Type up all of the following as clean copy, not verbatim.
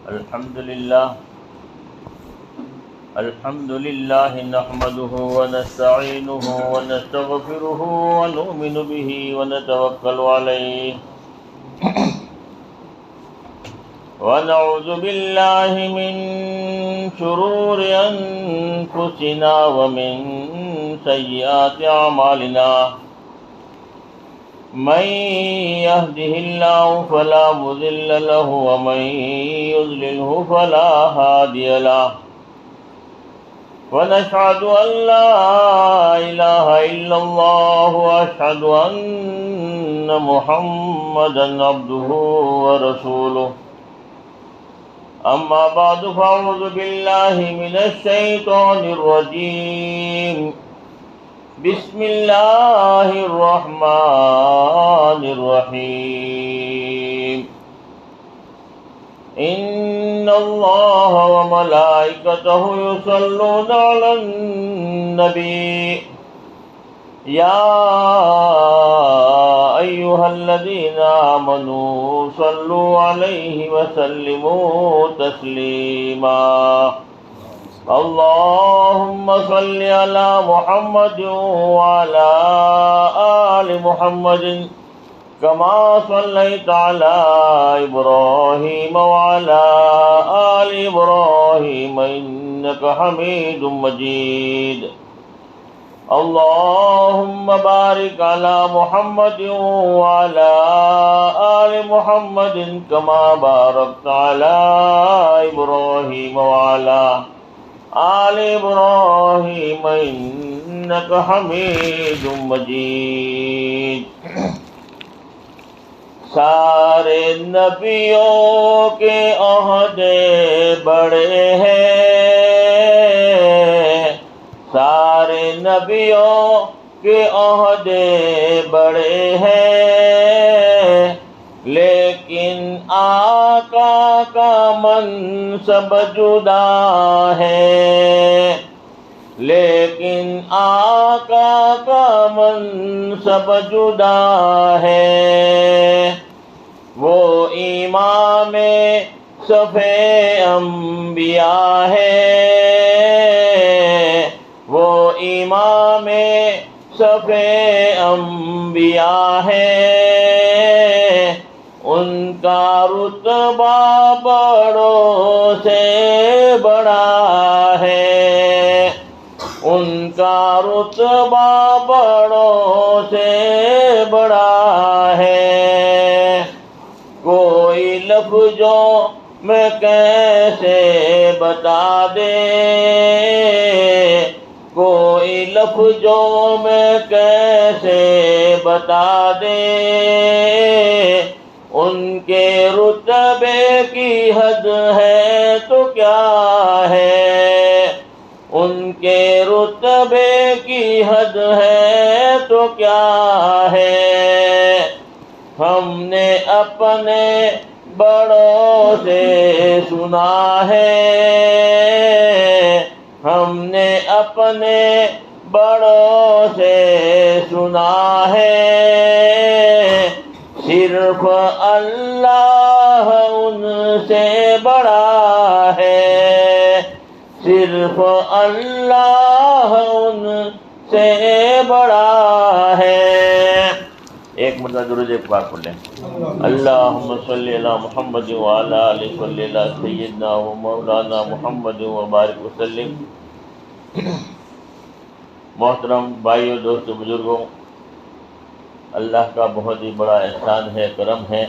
الحمد لله نحمده ونستعينه ونستغفره ونؤمن به ونتوكل عليه ونعوذ بالله من شرور أنفسنا ومن سيئات أعمالنا من يهده الله فلا مضل له ومن يضلله فلا هادي له ونشهد أن لا إله إلا الله وأشهد أن محمدا عبده ورسوله أما بعد فأعوذ بالله من الشيطان الرجيم بسم الله الرحمن الرحيم إن الله وملائكته يصلون على النبي يا أيها الذين آمنوا صلوا عليه وسلموا تسليما اللهم صل على محمد وعلى آل محمد كما صليت على إبراهيم وعلى آل إبراهيم إنك حميد مجيد اللهم بارك على محمد وعلى آل محمد كما باركت على إبراهيم وعلى آل إبراهيم إنك حميد مجيد سارے نبیوں کے عہدے بڑے ہیں سارے نبیوں کے عہدے بڑے ہیں لیکن آقا کا منصب جدا ہے لیکن آقا کا منصب جدا ہے وہ امام صف انبیاء ہے وہ امام صف انبیاء ہے ان کا رتبہ بڑوں سے بڑا ہے ان کا رتبہ بڑوں سے بڑا ہے کوئی لفظوں میں کیسے بتا دے کوئی لفظوں میں کیسے بتا دے ان کے رتبے کی حد ہے تو کیا ہے ان کے رتبے کی حد ہے تو کیا ہے ہم نے اپنے بڑوں سے سنا ہے ہم نے اپنے بڑوں سے سنا ہے صرف اللہ ان سے بڑا ہے صرف اللہ ان سے بڑا ہے ایک مرتبہ درود پاک پڑھ لیں اللہم صلی علی محمد وعلی آلہ صلی علی سیدنا و مولانا محمد وبارک وسلم محترم بھائیو دوستو بزرگوں اللہ کا بہت ہی بڑا احسان ہے کرم ہے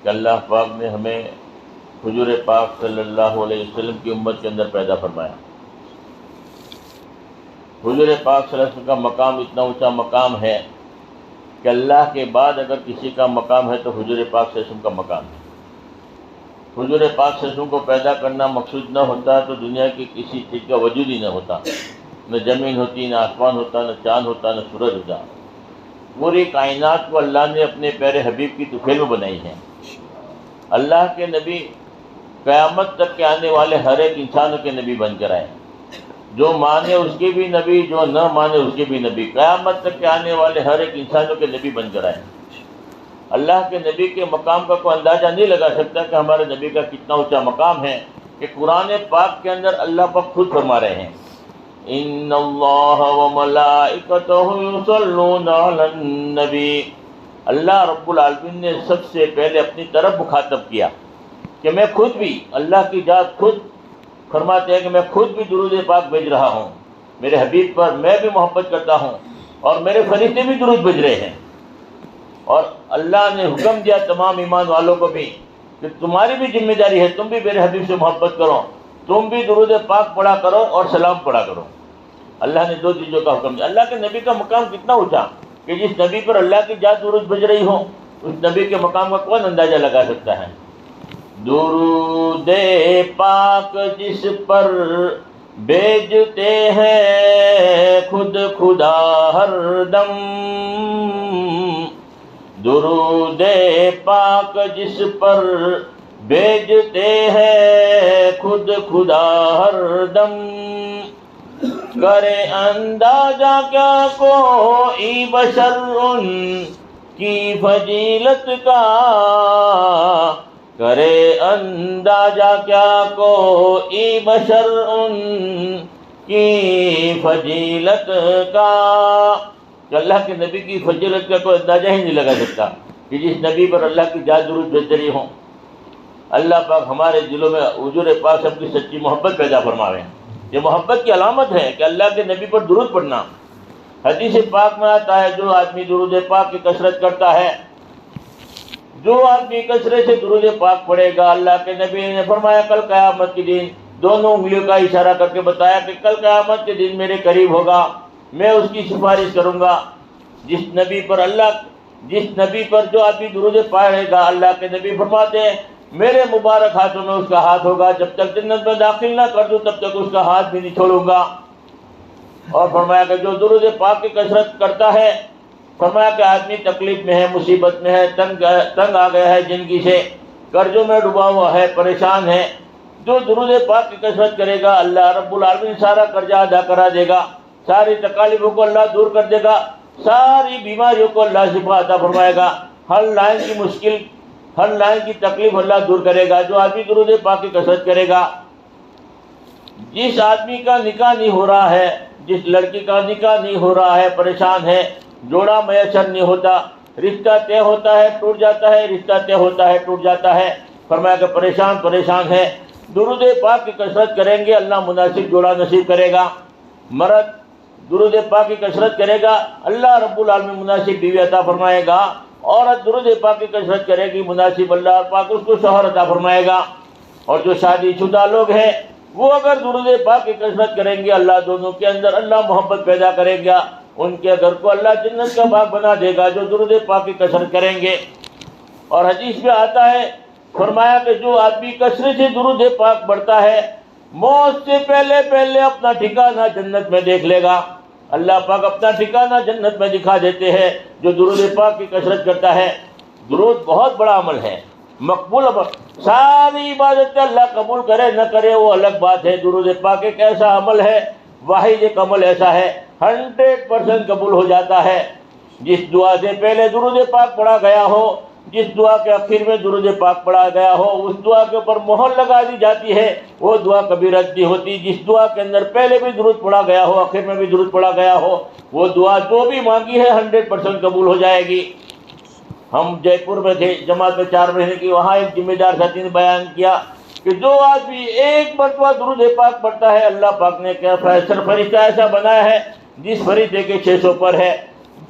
کہ اللہ پاک نے ہمیں حضور پاک صلی اللہ علیہ وسلم کی امت کے اندر پیدا فرمایا حضور پاک صلی اللہ علیہ وسلم کا مقام اتنا اونچا مقام ہے کہ اللہ کے بعد اگر کسی کا مقام ہے تو حضور پاک صلی اللہ علیہ وسلم کا مقام ہے حضور پاک صلی اللہ علیہ وسلم کو پیدا کرنا مقصود نہ ہوتا تو دنیا کی کسی چیز کا وجود ہی نہ ہوتا نہ زمین ہوتی نہ آسمان ہوتا نہ چاند ہوتا نہ سورج ہوتا پوری کائنات کو اللہ نے اپنے پیارے حبیب کی طفیل میں بنائی ہے اللہ کے نبی قیامت تک کے آنے والے ہر ایک انسانوں کے نبی بن کر آئے جو مانے اس کے بھی نبی جو نہ مانے اس کے بھی نبی قیامت تک کے آنے والے ہر ایک انسانوں کے نبی بن کر آئے اللہ کے نبی کے مقام کا کوئی اندازہ نہیں لگا سکتا کہ ہمارے نبی کا کتنا اونچا مقام ہے، کہ قرآن پاک کے اندر اللہ پاک خود فرما رہے ہیں ان اللہ وملائکتہ یصلون علی النبی۔ اللہ رب العالمین نے سب سے پہلے اپنی طرف مخاطب کیا کہ میں خود بھی، اللہ کی ذات خود فرماتے ہیں کہ میں خود بھی درود پاک بھیج رہا ہوں میرے حبیب پر، میں بھی محبت کرتا ہوں اور میرے فرشتے بھی درود بھیج رہے ہیں۔ اور اللہ نے حکم دیا تمام ایمان والوں کو بھی کہ تمہاری بھی ذمہ داری ہے، تم بھی میرے حبیب سے محبت کرو، تم بھی درود پاک پڑھا کرو اور سلام پڑھا کرو۔ اللہ نے دو چیزوں کا حکم دیا۔ اللہ کے نبی کا مقام کتنا اونچا کہ جس نبی پر اللہ کی ذات درود بھیج رہی ہو، اس نبی کے مقام کا کون اندازہ لگا سکتا ہے؟ درود پاک جس پر بھیجتے ہیں خود خدا ہر دم، درود پاک جس پر بھیجتے ہیں خود خدا ہر دم، کرے اندازہ کیا کوئی بشر ان کی فضیلت کا، کرے اندازہ کیا کوئی بشر ان کی فضیلت کا، کہ اللہ کے نبی کی فضیلت کا کوئی اندازہ ہی نہیں لگا سکتا کہ جس نبی پر اللہ کی ذات درود بھیج رہی ہوں۔ اللہ پاک ہمارے دلوں میں حضور پاک صاحب کی سچی محبت پیدا فرماوے۔ یہ محبت کی علامت ہے کہ اللہ کے نبی پر درود پڑھنا۔ حدیث پاک میں آتا ہے جو آدمی درود پاک کی کثرت کرتا ہے، جو آدمی کثرت سے درود پاک پڑھے گا، اللہ کے نبی نے فرمایا کل قیامت کے دن، دونوں انگلیوں کا اشارہ کر کے بتایا کہ کل قیامت کے دن میرے قریب ہوگا، میں اس کی سفارش کروں گا۔ جس نبی پر جو آدمی درود پڑھے گا، اللہ کے نبی فرماتے ہیں میرے مبارک ہاتھوں میں اس کا ہاتھ ہوگا، جب تک جنت میں داخل نہ کر دوں تب تک اس کا ہاتھ بھی نہیں چھوڑوں گا۔ اور فرمایا کہ جو درود پاک کی کثرت کرتا ہے، فرمایا کہ آدمی تکلیف میں ہے، مصیبت میں ہے، تنگ آ گیا ہے زندگی سے، قرضوں میں ڈوبا ہوا ہے، پریشان ہے، جو درود پاک کی کثرت کرے گا اللہ رب العالمین سارا قرضہ ادا کرا دے گا، ساری تکالیفوں کو اللہ دور کر دے گا، ساری بیماریوں کو اللہ شفا عطا فرمائے گا، ہر لائن کی مشکل، ہر لائن کی تکلیف اللہ دور کرے گا جو آدمی درود پاک کی کثرت کرے گا۔ جس آدمی کا نکاح نہیں ہو رہا ہے، جس لڑکی کا نکاح نہیں ہو رہا ہے، پریشان ہے، جوڑا میسر نہیں ہوتا، رشتہ طے ہوتا ہے ٹوٹ جاتا ہے، رشتہ طے ہوتا ہے ٹوٹ جاتا ہے، فرمایا کہ پریشان ہے، درود پاک کی کثرت کریں گے اللہ مناسب جوڑا نصیب کرے گا۔ مرد درود پاک کی کثرت کرے گا اللہ رب العالمین مناسب بیوی عطا فرمائے گا، عورت درود پاک کی کثرت کرے گی مناسب اللہ پاک اس کو شوہر عطا فرمائے گا۔ اور جو شادی شدہ لوگ ہیں وہ اگر درود پاک کی کثرت کریں گے اللہ دونوں کے اندر اللہ محبت پیدا کرے گا، ان کے گھر کو اللہ جنت کا باغ بنا دے گا جو درود پاک کی کثرت کریں گے۔ اور حدیث میں آتا ہے فرمایا کہ جو آدمی کثرت سے درود پاک پڑھتا ہے موت سے پہلے اپنا ٹھکانہ جنت میں دیکھ لے گا۔ اللہ پاک اپنا ٹھکانہ جنت میں دکھا دیتے ہیں جو درود پاک کی کثرت کرتا ہے۔ درود بہت بڑا عمل ہے، مقبول عمل، ساری عبادتیں اللہ قبول کرے نہ کرے وہ الگ بات ہے۔ درود پاک ایک ایسا عمل ہے، واحد ایک عمل ایسا ہے 100% قبول ہو جاتا ہے۔ جس دعا سے پہلے درود پاک پڑھا گیا ہو، جس دعا کے آخر میں درود پاک پڑھا گیا ہو، اس دعا کے اوپر مہر لگا دی جاتی ہے، وہ دعا کبھی رد نہیں ہوتی۔ جس دعا کے اندر پہلے بھی درود پڑھا گیا ہو، آخر میں بھی درود پڑھا گیا ہو، وہ دعا جو بھی مانگی ہے 100% قبول ہو جائے گی۔ ہم جے پور میں تھے جماعت میں 4 مہینے کی، وہاں ایک ذمہ دار ساتھی نے بیان کیا کہ جو آدمی ایک مرتبہ درود پاک پڑھتا ہے اللہ پاک نے کیا فرشتہ ایسا بنایا ہے جس فرشتے کے 600 پر ہے،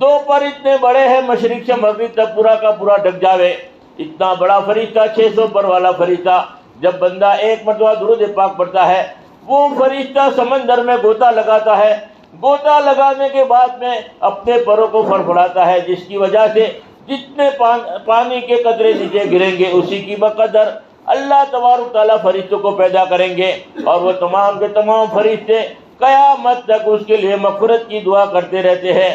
2 پر اتنے بڑے ہیں مشرق سے مغرب تک پورا کا پورا ڈھک جاوے، اتنا بڑا فرشتہ 600 پر والا فرشتہ۔ جب بندہ ایک مرتبہ درود پاک پڑھتا ہے وہ فرشتہ سمندر میں غوطہ لگاتا ہے، غوطہ لگانے کے بعد میں اپنے پروں کو فڑفڑاتا ہے، جس کی وجہ سے جتنے پانی کے قطرے نیچے گریں گے اسی کی بقدر اللہ تبارک تعالیٰ فرشتوں کو پیدا کریں گے، اور وہ تمام کے تمام فرشتے قیامت تک اس کے لیے مغفرت کی دعا کرتے رہتے ہیں۔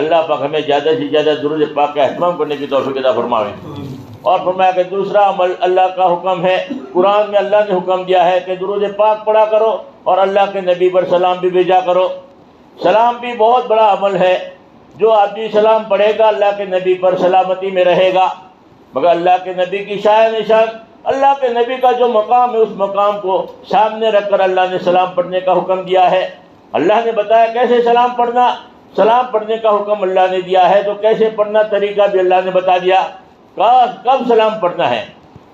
اللہ پاک ہمیں زیادہ سے زیادہ درود پاک کا اہتمام کرنے کی توفیق عطا فرمائے۔ اور فرمایا کہ دوسرا عمل اللہ کا حکم ہے، قرآن میں اللہ نے حکم دیا ہے کہ درود پاک پڑھا کرو اور اللہ کے نبی پر سلام بھی بھیجا کرو۔ سلام بھی بہت بڑا عمل ہے۔ جو آدمی سلام پڑھے گا اللہ کے نبی پر سلامتی میں رہے گا، مگر اللہ کے نبی کی شان نشان، اللہ کے نبی کا جو مقام ہے اس مقام کو سامنے رکھ کر اللہ نے سلام پڑھنے کا حکم دیا ہے۔ اللہ نے بتایا کیسے سلام پڑھنا، سلام پڑھنے کا حکم اللہ نے دیا ہے، تو کیسے پڑھنا طریقہ بھی اللہ نے بتا دیا، کب سلام پڑھنا ہے۔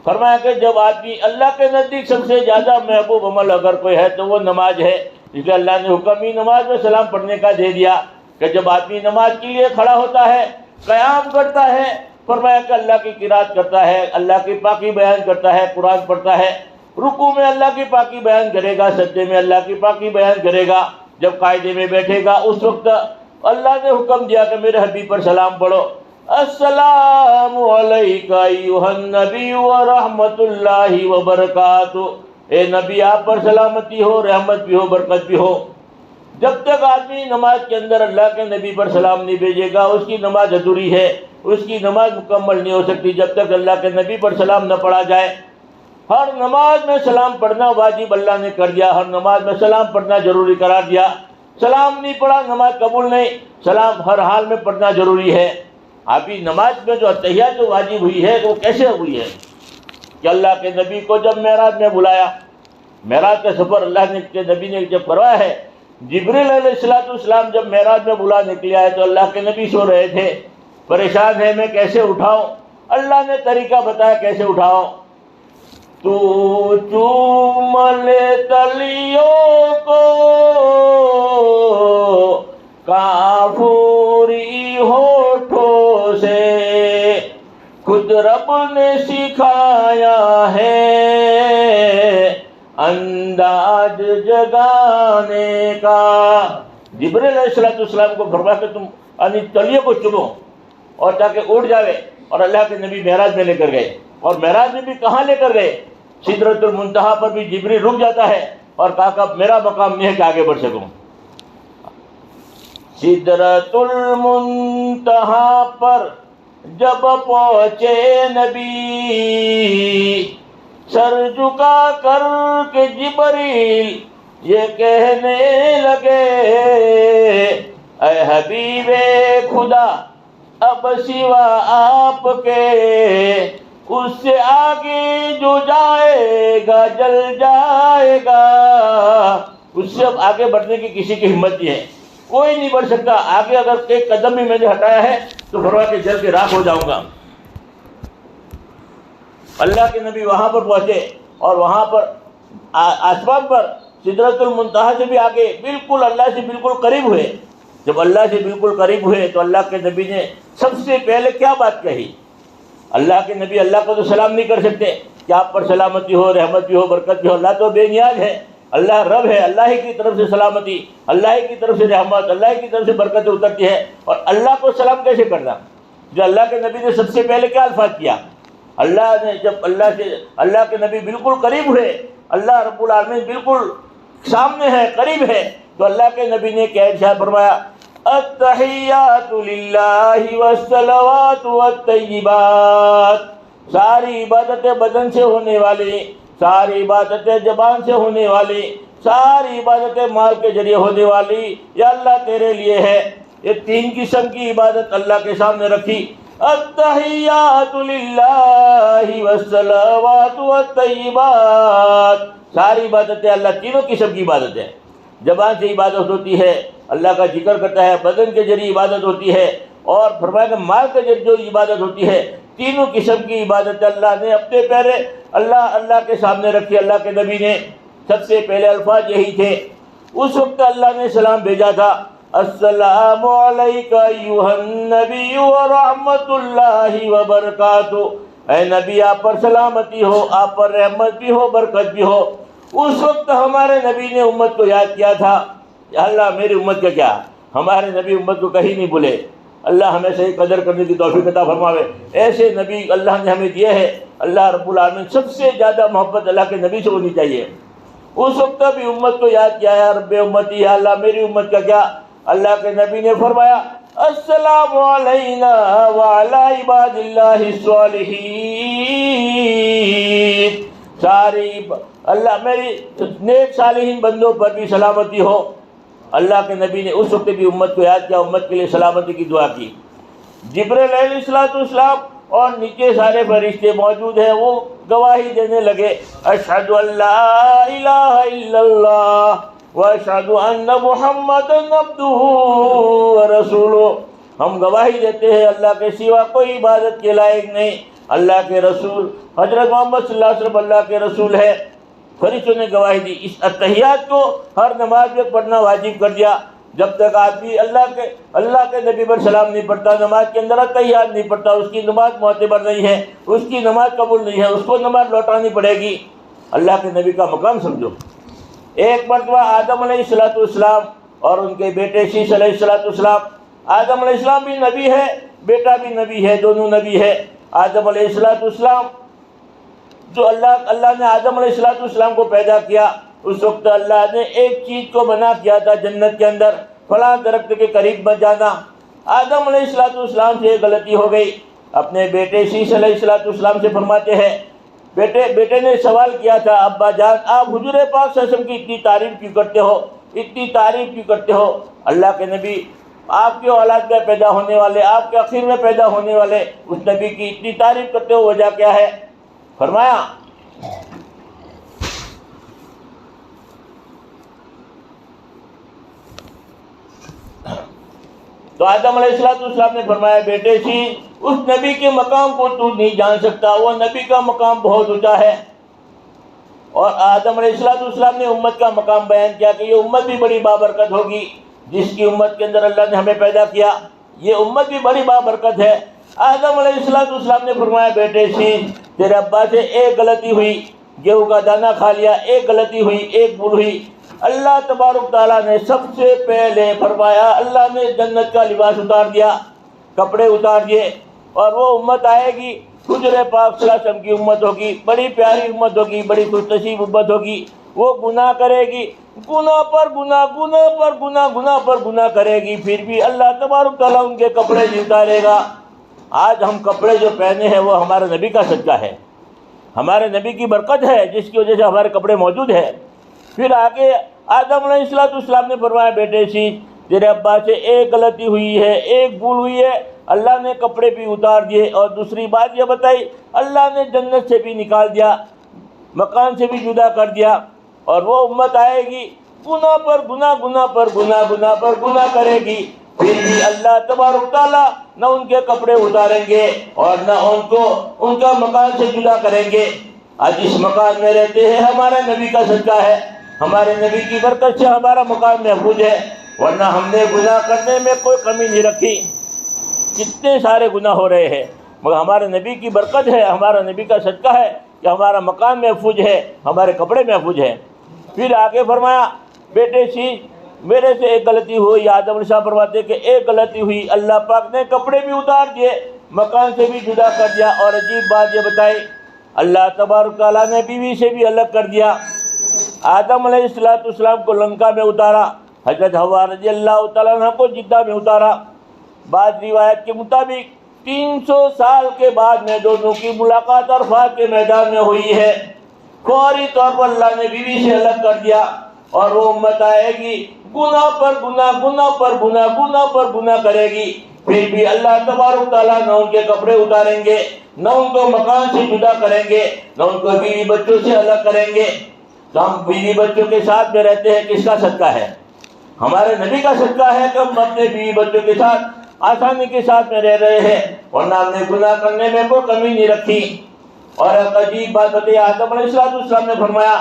فرمایا کہ جب آدمی اللہ کے نزدیک سب سے زیادہ محبوب عمل اگر کوئی ہے تو وہ نماز ہے، اس لیے اللہ نے حکم ہی نماز میں سلام پڑھنے کا دے دیا کہ جب آدمی نماز کے لیے کھڑا ہوتا ہے، قیام کرتا ہے، فرمایا کہ اللہ کی قرات کرتا ہے، اللہ کی پاکی بیان کرتا ہے، قرآن پڑھتا ہے، رکوع میں اللہ کی پاکی بیان کرے گا، سجدے میں اللہ کی پاکی بیان کرے گا، جب قاعدے میں بیٹھے گا اس وقت اللہ نے حکم دیا کہ میرے حبیب پر سلام پڑھو، السلام علیکہ ایھا النبی ورحمۃ اللہ وبرکاتہ، اے نبی آپ پر سلامتی ہو، رحمت بھی ہو، برکت بھی ہو۔ جب تک آدمی نماز کے اندر اللہ کے نبی پر سلام نہیں بھیجے گا اس کی نماز ادھوری ہے، اس کی نماز مکمل نہیں ہو سکتی جب تک اللہ کے نبی پر سلام نہ پڑھا جائے۔ ہر نماز میں سلام پڑھنا واجب اللہ نے کر دیا، ہر نماز میں سلام پڑھنا ضروری قرار دیا۔ سلام نہیں پڑھا نماز قبول نہیں، سلام ہر حال میں پڑھنا ضروری ہے۔ ابھی نماز میں جو اتحیات واجب ہوئی ہے وہ کیسے ہوئی ہے کہ اللہ کے نبی کو جب معراج میں بلایا، معراج کا سفر اللہ نے کے نبی نے جب کروایا ہے، جبریل علیہ السلام جب معراج میں بلا نکلیا ہے تو اللہ کے نبی سو رہے تھے، پریشان ہے میں کیسے اٹھاؤں، اللہ نے طریقہ بتایا کیسے اٹھاؤ، تو چوم لے تلیوں کو کافوری ہونٹوں سے، خود رب نے سکھایا ہے انداز جگانے کا۔ جبریل علیہ السلام کو فرمایا کہ تم تلیوں کو چومو اور تاکہ اٹھ جاوے، اور اللہ کے نبی معراج میں لے کر گئے، اور معراج میں بھی کہاں لے کر گئے، سدرۃ المنتہا پر بھی جبریل رک جاتا ہے اور کہا کہ میرا مقام نہیں ہے کہ آگے بڑھ سکوں۔ سدرۃ المنتہا پر جب پہنچے نبی، سر جھکا کر کے جبریل یہ کہنے لگے، اے حبیب خدا اب سوا آپ کے اس سے آگے جو جائے گا جل جائے گا، اس سے اب آگے بڑھنے کی کسی کی ہمت نہیں ہے، کوئی نہیں بڑھ سکتا آگے، اگر ایک قدم بھی میں نے ہٹایا ہے تو فرمایا کہ جل کے راکھ ہو جاؤں گا۔ اللہ کے نبی وہاں پر پہنچے اور وہاں پر آسمان پر سدرۃ المنتہا سے بھی آگے بالکل اللہ سے بالکل قریب ہوئے۔ جب اللہ سے بالکل قریب ہوئے تو اللہ کے نبی نے سب سے پہلے کیا بات کہی؟ اللہ کے نبی اللہ کو تو سلام نہیں کر سکتے کہ آپ پر سلامتی ہو، رحمت بھی ہو، برکت بھی ہو، اللہ تو بے نیاز ہے، اللہ رب ہے، اللہ ہی کی طرف سے سلامتی، اللہ ہی کی طرف سے رحمت، اللہ ہی کی طرف سے برکت اترتی ہے، اور اللہ کو سلام کیسے کرنا؟ جو اللہ کے نبی نے سب سے پہلے کیا الفاظ کیا؟ اللہ نے جب اللہ کے نبی بالکل قریب ہوئے، اللہ رب العالمین بالکل سامنے ہے، قریب ہے، تو اللہ کے نبی نے کیا ارشاد فرمایا؟ التحیات للہ والصلوات والطیبات، ساری عبادتیں بدن سے ہونے والی، ساری عبادتیں زبان سے ہونے والی، ساری عبادتیں مال کے ذریعے ہونے والی یا اللہ تیرے لیے ہے۔ یہ تین قسم کی عبادت اللہ کے سامنے رکھی، التحیات للہ والصلوات والطیبات، ساری عبادتیں اللہ، تینوں قسم کی عبادت ہے۔ زبان سے عبادت ہوتی ہے، اللہ کا ذکر کرتا ہے، بدن کے ذریعے عبادت ہوتی ہے، اور فرمایا کہ مال کے ذریعے جو عبادت ہوتی ہے، تینوں قسم کی عبادت اللہ نے اپنے پیارے اللہ کے سامنے رکھی۔ اللہ کے نبی نے سب سے پہلے الفاظ یہی تھے۔ اس وقت اللہ نے سلام بھیجا تھا، السلام علیکہ ایھا النبی ورحمۃ اللہ وبرکاتہ، اے نبی آپ پر سلامتی ہو، آپ پر رحمت بھی ہو، برکت بھی ہو۔ اس وقت ہمارے نبی نے امت کو یاد کیا تھا، اللہ میری امت کا کیا، ہمارے نبی امت کو کہیں نہیں بھولے۔ اللہ ہمیں صحیح قدر کرنے کی توفیق عطا فرماوے۔ ایسے نبی اللہ نے ہمیں دیے ہیں۔ اللہ رب العالمین سب سے زیادہ محبت اللہ کے نبی سے ہونی چاہیے۔ اس وقت بھی امت کو یاد کیا ہے، رب امتی، یا اللہ میری امت کا کیا؟ اللہ کے نبی نے فرمایا السلام علینا وعلی عباد اللہ الصالحین، ساری اللہ میری نیک صالحین بندوں پر بھی سلامتی ہو، اللہ کے نبی نے اس وقت بھی امت کو یاد کیا، امت کے لیے سلامتی کی دعا کی۔ جبرائیل علیہ السلام اور نیچے سارے فرشتے موجود ہیں، وہ گواہی دینے لگے، اشہد ان لا الہ الا اللہ واشہد ان محمدا عبدہ ورسولہ۔ ہم گواہی دیتے ہیں اللہ کے سوا کوئی عبادت کے لائق نہیں، اللہ کے رسول حضرت محمد صلی اللہ علیہ وسلم اللہ کے رسول ہے۔ فرشتوں نے گواہی دی۔ اس اتحیات کو ہر نماز میں پڑھنا واجب کر دیا۔ جب تک آدمی اللہ کے نبی پر سلام نہیں پڑھتا، نماز کے اندر اتحیات نہیں پڑھتا، اس کی نماز معتبر نہیں ہے، اس کی نماز قبول نہیں ہے، اس کو نماز لوٹانی پڑے گی۔ اللہ کے نبی کا مقام سمجھو۔ ایک مرتبہ آدم علیہ السلام اور ان کے بیٹے شیش علیہ السلام، آدم علیہ السلام بھی نبی ہے، بیٹا بھی نبی ہے، دونوں نبی ہے۔ آدم علیہ السلام جو اللہ نے آدم علیہ السلام کو پیدا کیا، اس وقت اللہ نے ایک چیز کو منع کیا تھا جنت کے اندر، فلاں درخت کے قریب مت جانا۔ آدم علیہ السلام سے غلطی ہو گئی۔ اپنے بیٹے شیش علیہ السلام سے فرماتے ہیں، بیٹے نے سوال کیا تھا، ابا جان آپ حضور پاک صلی اللہ علیہ وسلم کی اتنی تعریف کیوں کرتے ہو، اتنی تعریف کیوں کرتے ہو؟ اللہ کے نبی، آپ کے اولاد میں پیدا ہونے والے، آپ کے آخر میں پیدا ہونے والے اس نبی کی اتنی تعریف کرتے ہو، وجہ کیا ہے؟ فرمایا تو آدم علیہ السلام نے فرمایا، بیٹے اس نبی کے مقام کو تو نہیں جان سکتا، وہ نبی کا مقام بہت اونچا ہے۔ اور آدم علیہ السلام نے امت کا مقام بیان کیا کہ یہ امت بھی بڑی بابرکت ہوگی، جس کی امت کے اندر اللہ نے ہمیں پیدا کیا، یہ امت بھی بڑی بابرکت ہے۔ آدم علیہ السلام نے فرمایا، بیٹے تیرے ابا سے ایک غلطی ہوئی، گیہوں کا دانہ کھا لیا، ایک غلطی ہوئی، ایک بھول ہوئی۔ اللہ تبارک تعالیٰ نے سب سے پہلے فرمایا، اللہ نے جنت کا لباس اتار دیا، کپڑے اتار دیے، اور وہ امت آئے گی، حضور پاک صلی اللہ علیہ وسلم کی امت ہوگی، بڑی پیاری امت ہوگی، بڑی خوش نصیب امت ہوگی۔ وہ گناہ کرے گی، گناہ پر گناہ، گناہ پر گناہ، گناہ پر گناہ کرے گی، پھر بھی اللہ تبارک تعالیٰ ان کے کپڑے نہیں اتارے گا۔ آج ہم کپڑے جو پہنے ہیں وہ ہمارے نبی کا صدقہ ہے، ہمارے نبی کی برکت ہے، جس کی وجہ سے ہمارے کپڑے موجود ہیں۔ پھر آگے آدم علیہ السلام نے فرمایا، بیٹے تیرے ابا سے ایک غلطی ہوئی ہے، ایک بھول ہوئی ہے، اللہ نے کپڑے بھی اتار دیے، اور دوسری بات یہ بتائی، اللہ نے جنت سے بھی نکال دیا، مکان سے بھی جدا کر دیا، اور وہ امت آئے گی، گناہ پر گناہ، گناہ پر گناہ، گناہ پر گناہ کرے گی، پھر بھی اللہ تبارک تعالیٰ نہ ان کے کپڑے اتاریں گے اور نہ ان کا مکان سے جدا کریں گے۔ آج اس مکان میں رہتے ہیں، ہمارے نبی کا صدقہ ہے، ہمارے نبی کی برکت سے ہمارا مکان محفوظ ہے، ورنہ ہم نے گناہ کرنے میں کوئی کمی نہیں رکھی، کتنے سارے گناہ ہو رہے ہیں، مگر ہمارے نبی کی برکت ہے، ہمارا نبی کا صدقہ ہے کہ ہمارا مکان محفوظ ہے، ہمارے کپڑے محفوظ ہیں۔ پھر آگے فرمایا، بیٹے میرے سے ایک غلطی ہوئی، آدم علیہ السلام فرماتے کہ ایک غلطی ہوئی، اللہ پاک نے کپڑے بھی اتار دیے، مکان سے بھی جدا کر دیا، اور عجیب بات یہ بتائی، اللہ تبارک تعالیٰ نے بیوی سے بھی الگ کر دیا۔ آدم علیہ السلام کو لنکا میں اتارا، حضرت حوا رضی اللہ تعالیٰ عنہ کو جدہ میں اتارا۔ بعض روایت کے مطابق 300 سال کے بعد میں دونوں کی ملاقات عرفات کے میدان میں ہوئی ہے۔ فوری طور پر اللہ نے بیوی سے الگ کر دیا، اور وہ امت آئے گی، گناہ پر گناہ، گناہ پر گناہ، گناہ پر گناہ کرے گی، پھر بھی اللہ تبارک تعالیٰ نہ ان کے کپڑے اتاریں گے، نہ ان کو مکان سے جدا کریں گے، نہ ان کو بیوی بچوں سے الگ کریں گے۔ تو ہم بیوی بچوں کے ساتھ میں رہتے ہیں، کس کا صدقہ ہے؟ ہمارے نبی کا صدقہ ہے کہ ہم اپنے بیوی بچوں کے ساتھ آسانی کے ساتھ میں رہ رہے ہیں، ورنہ ہم نے گناہ کرنے میں کوئی کمی نہیں رکھی۔ اور ایک عجیب بات بتائی، آدم علیہ السلام نے فرمایا،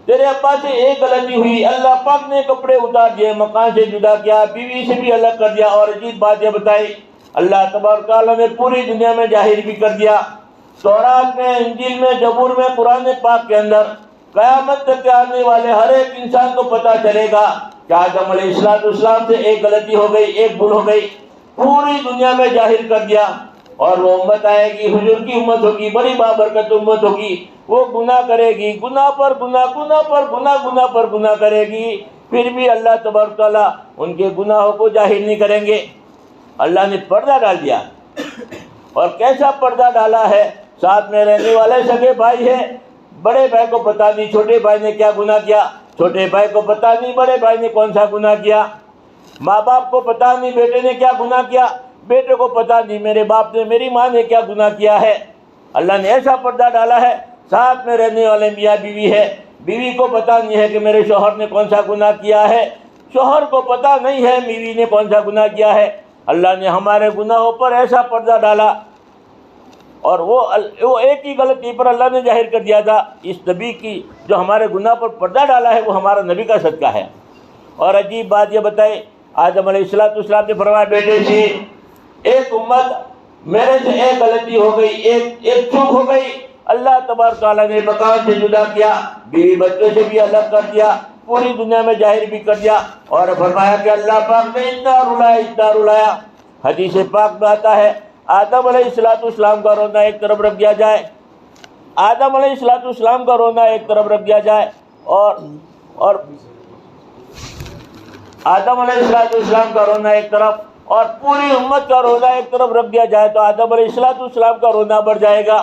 تیرے ابا سے ایک غلطی ہوئی، اللہ پاک نے کپڑے اتار دیے، مکان سے جدا کیا، بیوی سے بھی الگ کر دیا، اور عجیب بات یہ بتائی، اللہ تبارک تعالیٰ نے پوری دنیا میں ظاہر بھی کر دیا، تورات میں، انجیل میں، زبور میں، قرآن پاک کے اندر، قیامت تک آنے والے ہر ایک انسان کو پتہ چلے گا کہ آدم علیہ السلام سے ایک غلطی ہو گئی، ایک بھول ہو گئی، پوری دنیا میں ظاہر کر دیا، اور وہ امت آئے گی، حضور کی امت ہوگی، بڑی بابرکت امت ہوگی، وہ گناہ کرے گی، گناہ پر گناہ، گناہ پر گناہ، گناہ پر گناہ کرے گی، پھر بھی اللہ تبارک تعالیٰ ان کے گناہوں کو ظاہر نہیں کریں گے۔ اللہ نے پردہ ڈال دیا، اور کیسا پردہ ڈالا ہے، ساتھ میں رہنے والے سگے بھائی ہیں، بڑے بھائی کو پتہ نہیں چھوٹے بھائی نے کیا گناہ کیا، چھوٹے بھائی کو پتہ نہیں بڑے بھائی نے کون سا گناہ کیا، ماں باپ کو پتہ نہیں بیٹے نے کیا گناہ کیا، بیٹے کو پتہ نہیں میرے باپ نے میری ماں نے کیا گناہ کیا ہے۔ اللہ نے ایسا پردہ ڈالا ہے، ساتھ میں رہنے والے میاں بیوی ہے، بیوی کو پتہ نہیں ہے کہ میرے شوہر نے کون سا گناہ کیا ہے، شوہر کو پتہ نہیں ہے بیوی نے کون سا گناہ کیا ہے۔ اللہ نے ہمارے گناہوں پر ایسا پردہ ڈالا، اور وہ ایک ہی غلطی پر اللہ نے ظاہر کر دیا تھا۔ اس نبی کی جو ہمارے گناہ پر پردہ ڈالا ہے وہ ہمارا نبی کا صدقہ ہے۔ اور عجیب بات یہ بتائے، آدم علیہ السلام نے فرمایا بیٹے سے ایک امت میرے سے ایک غلطی ہو گئی، ایک چوک ہو گئی، اللہ تبارک تعالیٰ نے مکان سے جدا کیا، بیوی بچوں سے بھی الگ کر دیا، پوری دنیا میں ظاہر بھی کر دیا، اور فرمایا کہ اللہ پاک نے اتنا رلایا۔ حدیث پاک میں آتا ہے آدم علیہ السلام کا رونا ایک طرف رکھ دیا جائے، آدم علیہ السلام کا رونا ایک طرف رکھ دیا جائے، اور آدم علیہ السلام کا رونا ایک طرف اور پوری امت کا رونا ایک طرف رکھ دیا جائے تو آدم علیہ السلام کا رونا بڑھ جائے گا۔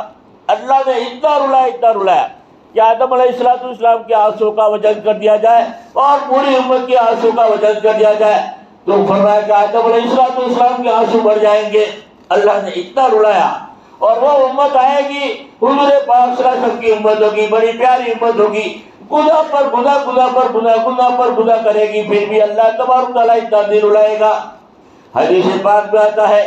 اللہ نے اتنا رلایا کہ آدم علیہ السلام کے آنسو کا وزن کر دیا جائے اور پوری امت کے آنسو کا وزن کر دیا جائے تو فرمایا کہ آدم علیہ السلام کے آنسو بڑھ جائیں گے۔ اللہ نے اتنا رلایا، اور وہ امت آئے گی حضور پاک صلی اللہ علیہ وسلم کی امت ہوگی، بڑی پیاری امت ہوگی، گناہ پر گناہ کرے گی، پھر بھی اللہ تبارک تعالیٰ اتنا نہیں رلائے گا۔ حدیث پاک میں آتا ہے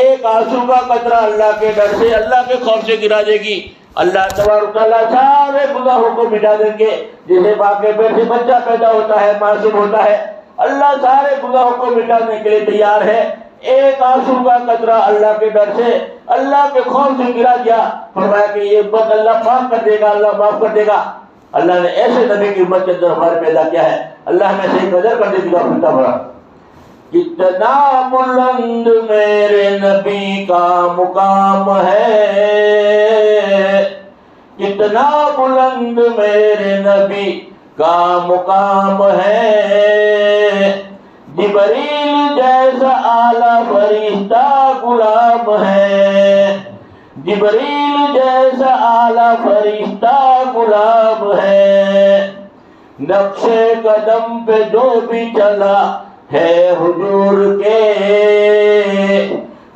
ایک آنسو کا قطرہ اللہ کے ڈر سے، اللہ کے خوف سے گرا دے گی، اللہ تبارک تعالیٰ سارے گناہوں کو مٹا دیں گے۔ جسے ماں کے پیٹ سے بچہ پیدا ہوتا ہے، معصوم ہوتا ہے، اللہ سارے گناہوں کو مٹانے کے لیے تیار ہے۔ ایک آنسو کا قطرہ اللہ کے ڈر سے، اللہ کے خوف سے گرا دیا، فرمایا کہ یہ امت اللہ معاف کر دے گا، اللہ معاف کر دے گا۔ اللہ نے ایسے نبی کی امت کے اندر ہمارے پیدا کیا ہے، اللہ ہمیں صحیح قدر کرنے کی توفیق عطا فرمائے۔ کتنا بلند میرے نبی کا مقام ہے، کتنا بلند میرے نبی کا مقام ہے، جبریل جیسا اعلیٰ فرشتہ غلام ہے، جبریل جیسا اعلیٰ فرشتہ غلام ہے، نقش قدم پہ جو بھی چلا ہے حضور کے،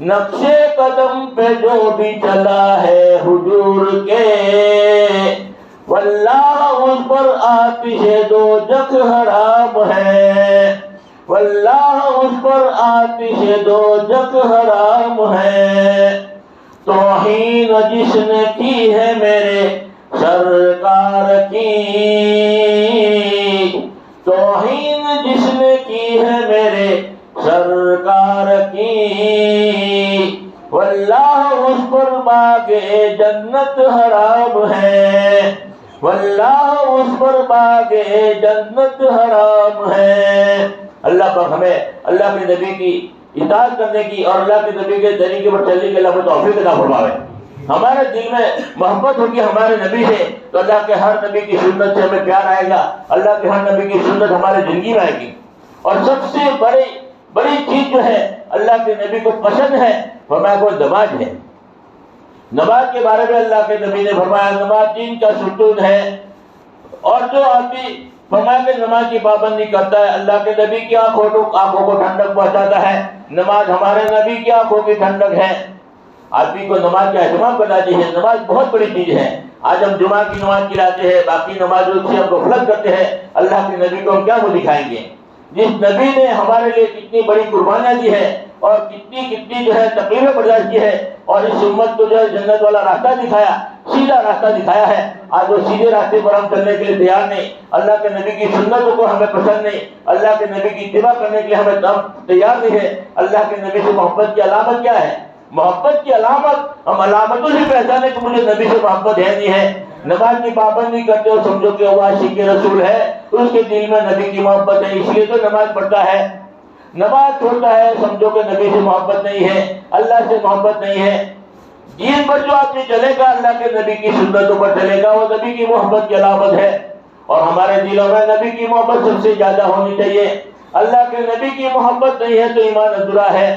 نقش قدم پہ جو بھی چلا ہے حضور کے، واللہ اس پر آتش دوزخ حرام ہے، واللہ اس پر آتش دوزخ حرام ہے، توہین جس نے کی ہے میرے سرکار کی، توہین جس نے کی ہے میرے سرکار کی، واللہ اس پر باغ جنت حرام ہے، واللہ اس پر باغ جنت حرام ہے۔ اللہ پر ہمیں اللہ کے نبی کی اطاعت کرنے کی اور اللہ کے نبی کے طریقے پر چلنے کے اللہ کو توفیق عطا فرمائے۔ ہمارے دل میں محبت ہوگی ہمارے نبی سے تو اللہ کے ہر نبی کی سنت سے ہمیں پیار آئے گا، اللہ کے ہر نبی کی سنت ہمارے زندگی میں آئے گی۔ اور سب سے بڑی چیز جو ہے اللہ کے نبی کو پسند ہے، فرمایا وہ نماز ہے۔ نماز کے بارے میں اللہ کے نبی نے فرمایا نماز دین کا ستون ہے، اور جو آدمی فرمایا کہ نماز کی پابندی کرتا ہے اللہ کے نبی کی آنکھوں کو ٹھنڈک پہنچاتا ہے۔ نماز ہمارے نبی کی آنکھوں کی ٹھنڈک ہے۔ آدمی کو نماز کا اہتمام کرنا چاہیے، نماز بہت بڑی چیز ہے۔ آج ہم جمعہ کی نماز کھلاتے ہیں، باقی نمازوں سے ہم غفلت کرتے ہیں، اللہ کے نبی کو ہم کیا منہ دکھائیں گے؟ جس نبی نے ہمارے لیے کتنی بڑی قربانیاں دی ہے اور کتنی جو ہے تکلیفیں برداشت کی ہے، اور اس امت کو جو ہے جنت والا راستہ دکھایا، سیدھا راستہ دکھایا ہے۔ آج وہ سیدھے راستے پر ہم چلنے کے لیے تیار نہیں، اللہ کے نبی کی سنتوں کو ہمیں پسند نہیں، اللہ کے نبی کی اتباع کرنے کے لیے ہمیں تیار نہیں ہے۔ اللہ کے نبی سے محبت کی علامت کیا ہے؟ محبت کی علامت ہم علامتوں سے پہچانے کہ مجھے نبی سے محبت ہے نہیں ہے۔ نماز کی پابندی کرتے ہو سمجھو کہ وہ عاشق رسول ہے، اس کے دل میں نبی کی محبت ہے، اس لیے تو نماز پڑھتا ہے۔ نماز چھوڑتا ہے سمجھو کہ نبی سے محبت نہیں ہے، اللہ سے محبت نہیں ہے۔ دین پر جو آدمی چلے گا اللہ کے نبی کی سنتوں پر چلے گا، وہ نبی کی محبت کی علامت ہے۔ اور ہمارے دلوں میں نبی کی محبت سب سے زیادہ ہونی چاہیے۔ اللہ کے نبی کی محبت نہیں ہے تو ایمان ادھورا ہے۔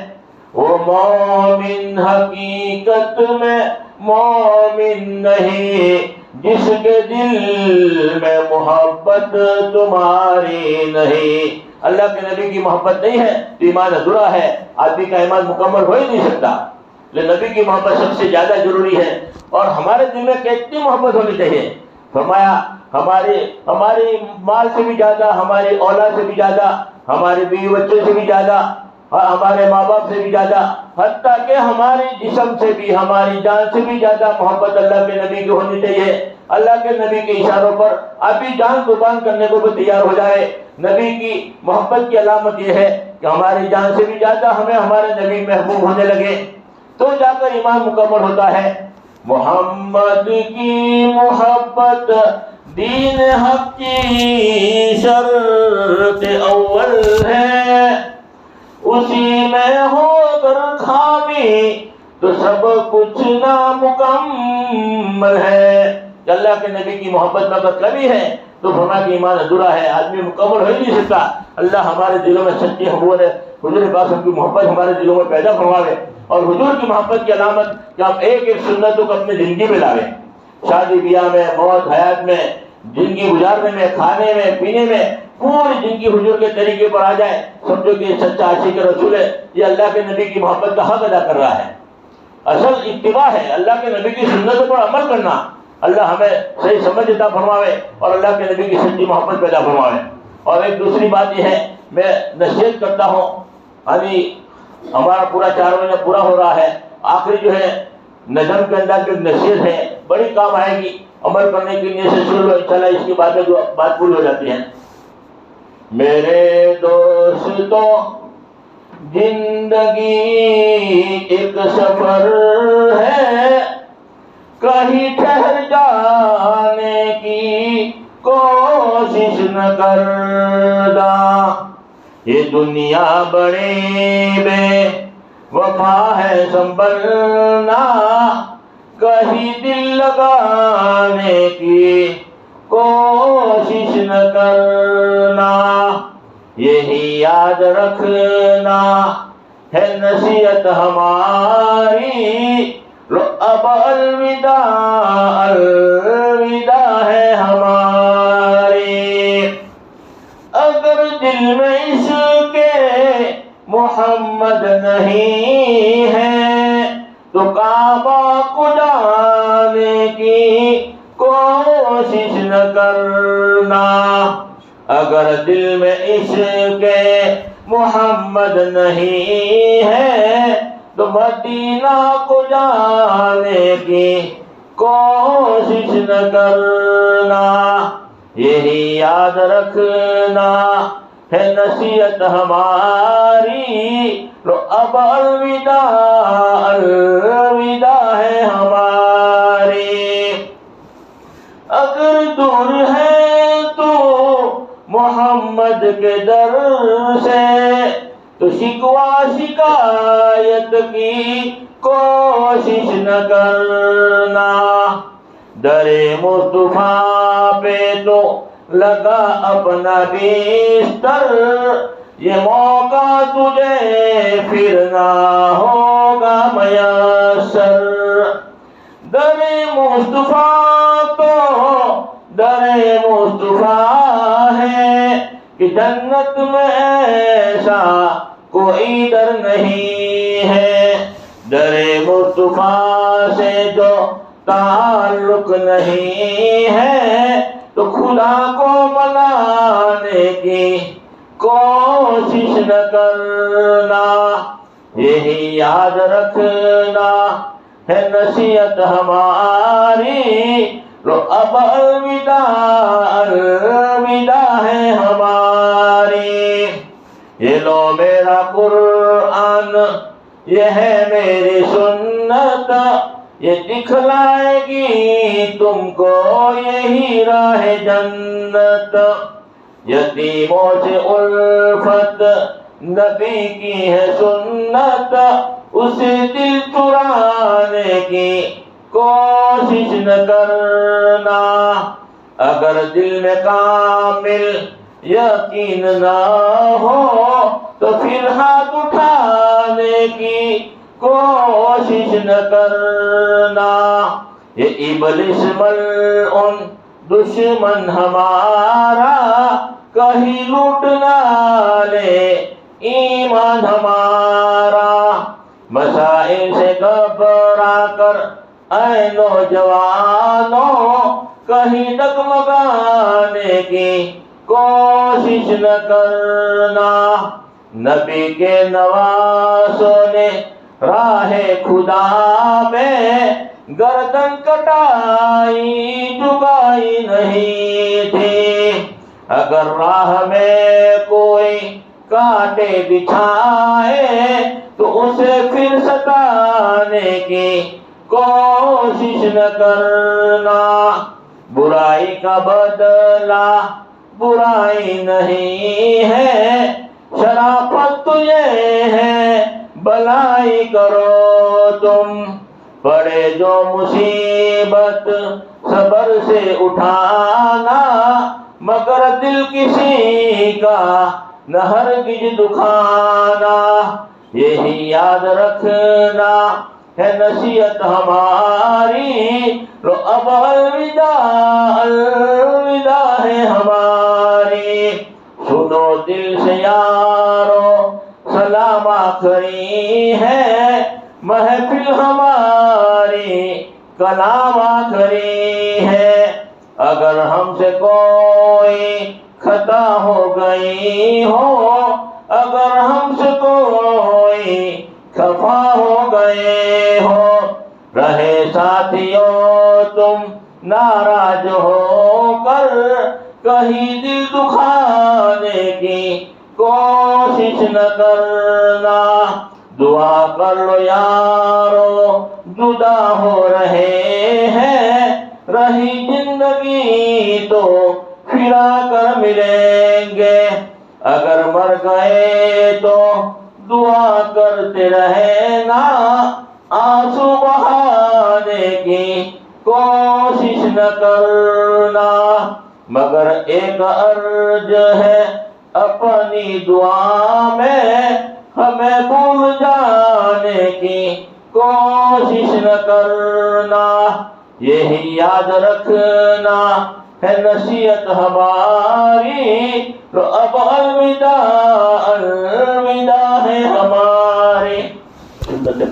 وہ مومن حقیقت میں مومن نہیں، جس کے دل میں محبت تمہاری نہیں۔ اللہ کے نبی کی محبت نہیں ہے تو ایمان ادھورا ہے، آدمی کا ایمان مکمل ہو ہی نہیں سکتا۔ لیکن نبی کی محبت سب سے زیادہ ضروری ہے، اور ہمارے دل میں کتنی محبت ہونی چاہیے؟ فرمایا ہماری مال سے بھی زیادہ، ہماری اولاد سے بھی زیادہ، ہمارے بیوی بچوں سے بھی زیادہ، ہمارے ماں باپ سے بھی زیادہ، حتیٰ کہ ہمارے جسم سے بھی، ہماری جان سے بھی زیادہ محبت اللہ کے نبی کی ہونی چاہیے۔ اللہ کے نبی کے اشاروں پر ابھی جان قربان کرنے کو بھی تیار ہو جائے۔ نبی کی محبت کی علامت یہ ہے کہ ہماری جان سے بھی زیادہ ہمیں ہمارے نبی محبوب ہونے لگے، تو جا کر ایمان مکمل ہوتا ہے۔ محمد کی محبت دین حق کی شرط اول ہے، اسی میں ہو کر خامی تو سب کچھ نامکمل ہے۔ کہ اللہ کے نبی کی محبت میں اگر کمی ہے تو فرمایا کہ ایمان ادھورا ہے، آدمی مکمل ہو ہی نہیں سکتا۔ اللہ ہمارے دلوں میں سچی حضور پاک کی محبت ہمارے دلوں میں پیدا فرماوے، اور حضور کی محبت کی علامت کہ ہم ایک ایک سنتوں کو اپنی زندگی میں لاویں، شادی بیاہ میں، موت حیات میں، زندگی گزارنے میں، کھانے میں، پینے میں، پوری زندگی حضور کے طریقے پر آ جائے، سمجھو کہ یہ سچا عاشق رسول ہے، یہ اللہ کے نبی کی محبت کا حق ادا کر رہا ہے۔ اصل اتباع ہے اللہ کے نبی کی سنتوں پر عمل کرنا۔ اللہ ہمیں صحیح سمجھ عطا فرماوے اور اللہ کے نبی کی سچی محبت پیدا فرماوے۔ اور ایک دوسری بات یہ ہے، میں نصیحت کرتا ہوں، ابھی ہمارا پورا 4 مہینہ پورا ہو رہا ہے، آخری جو ہے نظم کے اندر جو نصیحت ہے بڑی کام آئے گی، عمل کرنے کی نیت سے سن لو، انشاءاللہ اس کے بعد میں جو بات پوری ہو جاتی ہے۔ میرے دوستو، زندگی ایک سفر ہے، کہیں ٹھہر جانے کی کوشش نہ کرنا، یہ دنیا بڑی بے وفا ہے سنبھلنا، کہیں دل لگانے کی کوشش نہ کرنا، یہی یاد رکھنا ہے نصیحت ہماری، لو اب الوداع الوداع ہے ہماری۔ اگر دل میں عشق محمد نہیں ہے تو کعبہ کو جانے کی کوشش نہ کرنا، اگر دل میں عشق محمد نہیں ہے تو مدینہ کو جانے کی کوشش نہ کرنا، یہی یاد رکھنا ہے نصیحت ہماری، لو اب الوداع الوداع ہے ہماری۔ اگر دور ہے تو محمد کے در سے تو شکوہ شکایت کی کوشش نہ کرنا، در مصطفیٰ پہ تو لگا اپنا بستر، یہ موقع تجھے پھر نہ ہوگا میسر، در مصطفیٰ تو در مصطفیٰ ہے کہ جنت میں ایسا کوئی در نہیں ہے، در مصطفیٰ سے جو تعلق نہیں ہے تو خدا کو منانے کی کوشش نہ کرنا، یہی یاد رکھنا ہے نصیحت ہماری، لو اب الوداع الوداع ہے ہماری۔ یہ لو میرا قرآن، یہ ہے میری سنت، یہ دکھلائے گی تم کو یہی راہ جنت، یتیموں سے الفت نبی کی ہے سنت، اسے دل چرانے کی کوشش نہ کرنا، اگر دل میں کامل یقین نہ ہو تو پھر ہاتھ اٹھانے کی کوشش نہ کرنا، یہ ابلیس ملعون دشمن ہمارا کہیں لوٹ نہ لے ایمان ہمارا. مسائل سے گھبرا کر اے نوجوانوں کہیں ڈگمگانے کی کوشش نہ کرنا. نبی کے نواسوں نے راہ خدا میں گردن کٹائی جھکائی نہیں تھی. اگر راہ میں کوئی کانٹے بچھائے تو اسے پھر ستانے کی کوشش نہ کرنا. برائی کا بدلہ برائی نہیں ہے، شرافت تو یہ ہے بلائی کرو تم. پڑے جو مصیبت صبر سے اٹھانا، مگر دل کسی کا نہ ہرگز دکھانا. یہی یاد رکھنا ہے نصیحت ہماری، رو اب الوداع الوداع ہے ہماری. سنو دل سے یارو سلام آخری ہے، محفل ہماری کلام آخری ہے. اگر ہم سے کوئی خطا ہو گئی ہو، اگر ہم سے کوئی خفا ہو گئے ہو، رہے ساتھیوں تم ناراض ہو کر کہیں دل دکھانے کی کوشش نہ کرنا. دعا کر لو یارو جدا ہو رہے ہیں، رہی زندگی تو پھرا کر ملیں گے. اگر مر گئے تو دعا کرتے رہنا، آنسو بہانے کی کوشش نہ کرنا. مگر ایک عرض ہے اپنی دعا میں، ہمیں بھول جانے کی کوشش نہ کرنا. یہی یاد رکھنا ہے نصیحت ہماری، تو اب الوداع الوداع ہے ہماری. اللہ